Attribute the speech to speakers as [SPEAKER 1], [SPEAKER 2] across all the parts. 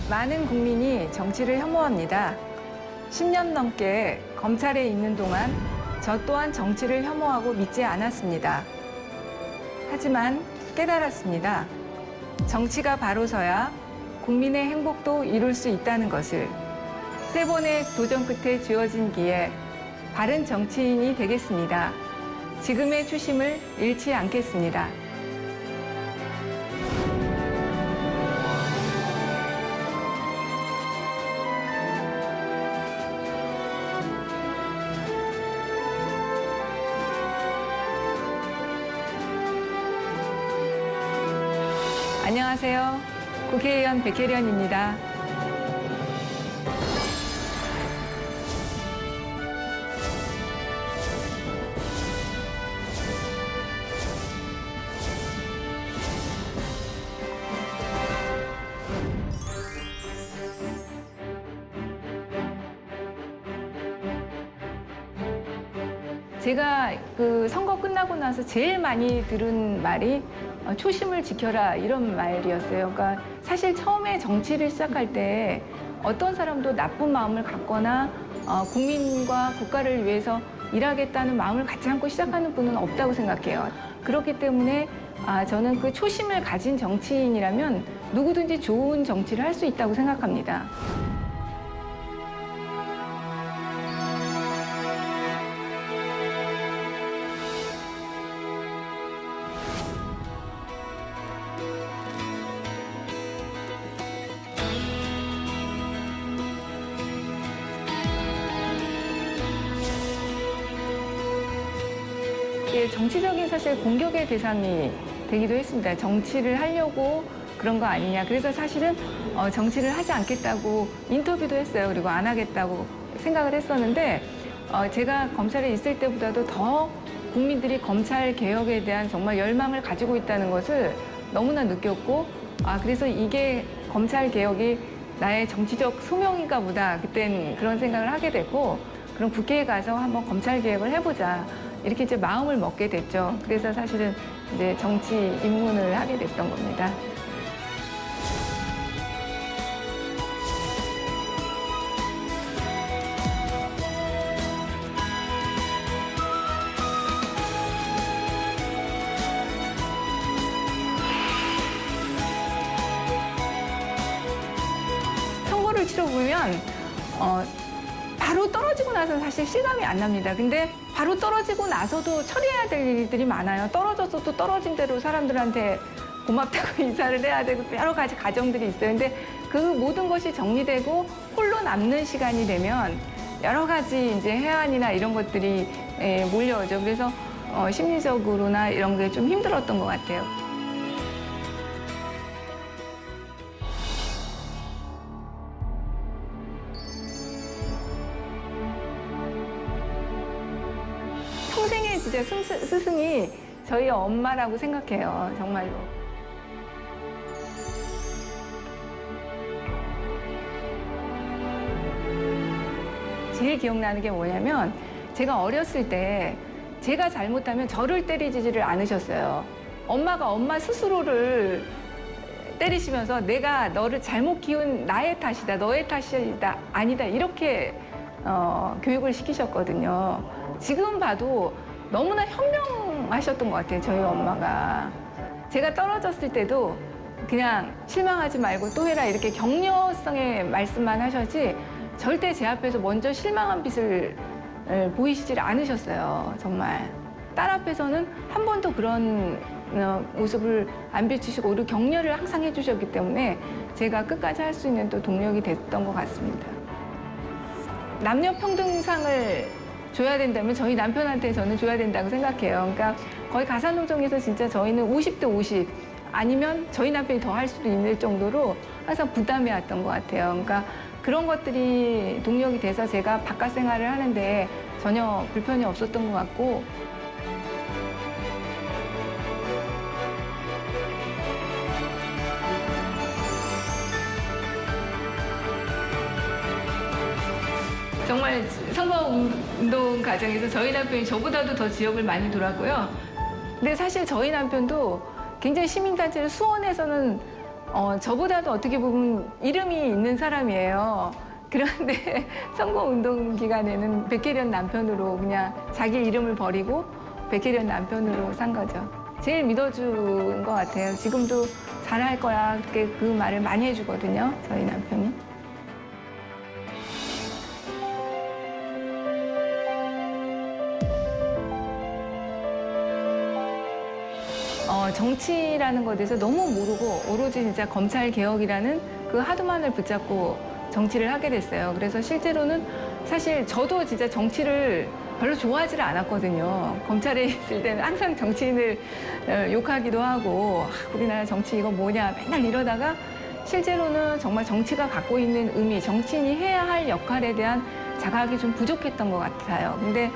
[SPEAKER 1] 많은 국민이 정치를 혐오합니다. 10년 넘게 검찰에 있는 동안 저 또한 정치를 혐오하고 믿지 않았습니다. 하지만 깨달았습니다. 정치가 바로 서야 국민의 행복도 이룰 수 있다는 것을. 세 번의 도전 끝에 주어진 기회, 바른 정치인이 되겠습니다. 지금의 초심을 잃지 않겠습니다. 안녕하세요. 국회의원 백혜련입니다. 제가 그 선거 끝나고 나서 제일 많이 들은 말이 초심을 지켜라 이런 말이었어요. 그러니까 사실 처음에 정치를 시작할 때 어떤 사람도 나쁜 마음을 갖거나 국민과 국가를 위해서 일하겠다는 마음을 갖지 않고 시작하는 분은 없다고 생각해요. 그렇기 때문에 저는 그 초심을 가진 정치인이라면 누구든지 좋은 정치를 할 수 있다고 생각합니다. 정치적인 사실 공격의 대상이 되기도 했습니다. 정치를 하려고 그런 거 아니냐. 그래서 사실은 정치를 하지 않겠다고 인터뷰도 했어요. 그리고 안 하겠다고 생각을 했었는데 제가 검찰에 있을 때보다도 더 국민들이 검찰 개혁에 대한 정말 열망을 가지고 있다는 것을 너무나 느꼈고 그래서 이게 검찰 개혁이 나의 정치적 소명인가 보다. 그땐 그런 생각을 하게 됐고 그럼 국회에 가서 한번 검찰 개혁을 해보자. 이렇게 이제 마음을 먹게 됐죠. 그래서 사실은 이제 정치 입문을 하게 됐던 겁니다. 선거를 치러보면 바로 떨어지고 나서는 사실 실감이 안 납니다. 근데 바로 떨어지고 나서도 처리해야 될 일들이 많아요. 떨어졌어도 떨어진 대로 사람들한테 고맙다고 인사를 해야 되고 여러 가지 과정들이 있어요. 근데 그 모든 것이 정리되고 홀로 남는 시간이 되면 여러 가지 이제 해안이나 이런 것들이 몰려오죠. 그래서 심리적으로나 이런 게 좀 힘들었던 것 같아요. 평생의 진짜 스승이 저희 엄마라고 생각해요. 정말로. 제일 기억나는 게 뭐냐면 제가 어렸을 때 제가 잘못하면 저를 때리지를 않으셨어요. 엄마가 엄마 스스로를 때리시면서 내가 너를 잘못 키운 나의 탓이다. 너의 탓이다. 아니다. 이렇게 교육을 시키셨거든요. 지금 봐도 너무나 현명하셨던 것 같아요, 저희 엄마가. 제가 떨어졌을 때도 그냥 실망하지 말고 또 해라 이렇게 격려성의 말씀만 하셨지 절대 제 앞에서 먼저 실망한 빛을 보이시질 않으셨어요, 정말. 딸 앞에서는 한 번도 그런 모습을 안 비추시고 오히려 격려를 항상 해주셨기 때문에 제가 끝까지 할 수 있는 또 동력이 됐던 것 같습니다. 남녀 평등상을 줘야 된다면 저희 남편한테 저는 줘야 된다고 생각해요. 그러니까 거의 가산노동에서 진짜 저희는 50대 50 아니면 저희 남편이 더 할 수도 있는 정도로 항상 부담해 왔던 것 같아요. 그러니까 그런 것들이 동력이 돼서 제가 바깥 생활을 하는데 전혀 불편이 없었던 것 같고 정말 선거운동 과정에서 저희 남편이 저보다도 더 지역을 많이 돌았고요. 근데 사실 저희 남편도 굉장히 시민단체를 수원에서는 저보다도 어떻게 보면 이름이 있는 사람이에요. 그런데 선거운동 기간에는 백혜련 남편으로 그냥 자기 이름을 버리고 백혜련 남편으로 산 거죠. 제일 믿어준 것 같아요. 지금도 잘할 거야. 그렇게 그 말을 많이 해주거든요. 저희 남편이. 정치라는 것에 대해서 너무 모르고 오로지 진짜 검찰 개혁이라는 그 하두만을 붙잡고 정치를 하게 됐어요. 그래서 실제로는 사실 저도 진짜 정치를 별로 좋아하지를 않았거든요. 검찰에 있을 때는 항상 정치인을 욕하기도 하고 우리나라 정치 이거 뭐냐 맨날 이러다가 실제로는 정말 정치가 갖고 있는 의미, 정치인이 해야 할 역할에 대한 자각이 좀 부족했던 것 같아요. 근데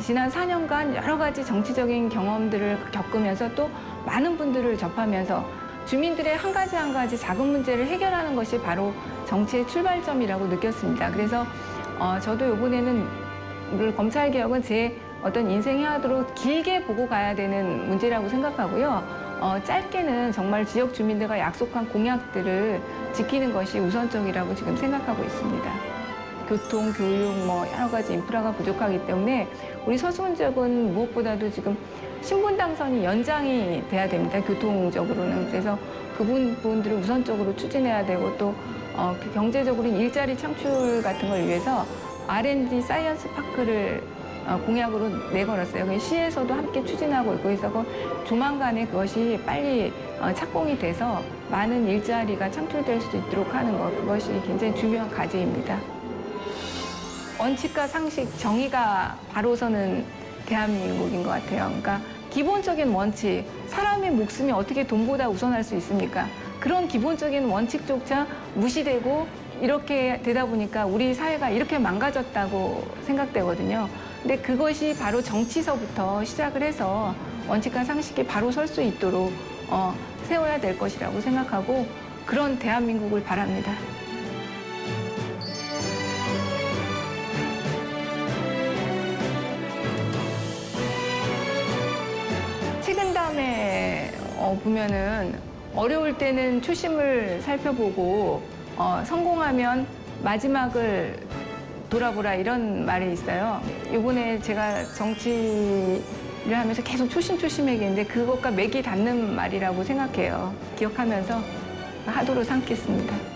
[SPEAKER 1] 지난 4년간 여러 가지 정치적인 경험들을 겪으면서 또 많은 분들을 접하면서 주민들의 한 가지 한 가지 작은 문제를 해결하는 것이 바로 정치의 출발점이라고 느꼈습니다. 그래서 저도 이번에는 검찰 개혁은 제 어떤 인생 해야도록 길게 보고 가야 되는 문제라고 생각하고요. 짧게는 정말 지역 주민들과 약속한 공약들을 지키는 것이 우선적이라고 지금 생각하고 있습니다. 교통, 교육, 여러 가지 인프라가 부족하기 때문에 우리 서수원 지역은 무엇보다도 지금 신분 당선이 연장이 돼야 됩니다. 교통적으로는. 그래서 그 부분들을 우선적으로 추진해야 되고 또 경제적으로는 일자리 창출 같은 걸 위해서 R&D 사이언스 파크를 공약으로 내걸었어요. 시에서도 함께 추진하고 있고 그래서 조만간에 그것이 빨리 착공이 돼서 많은 일자리가 창출될 수 있도록 하는 것, 그것이 굉장히 중요한 과제입니다. 원칙과 상식, 정의가 바로 서는 대한민국인 것 같아요. 그러니까 기본적인 원칙, 사람의 목숨이 어떻게 돈보다 우선할 수 있습니까? 그런 기본적인 원칙조차 무시되고 이렇게 되다 보니까 우리 사회가 이렇게 망가졌다고 생각되거든요. 근데 그것이 바로 정치서부터 시작을 해서 원칙과 상식이 바로 설 수 있도록 세워야 될 것이라고 생각하고 그런 대한민국을 바랍니다. 최근 다음에 보면은 어려울 때는 초심을 살펴보고 성공하면 마지막을 돌아보라 이런 말이 있어요. 이번에 제가 정치를 하면서 계속 초심 얘기했는데 그것과 맥이 닿는 말이라고 생각해요. 기억하면서 하도록 삼겠습니다.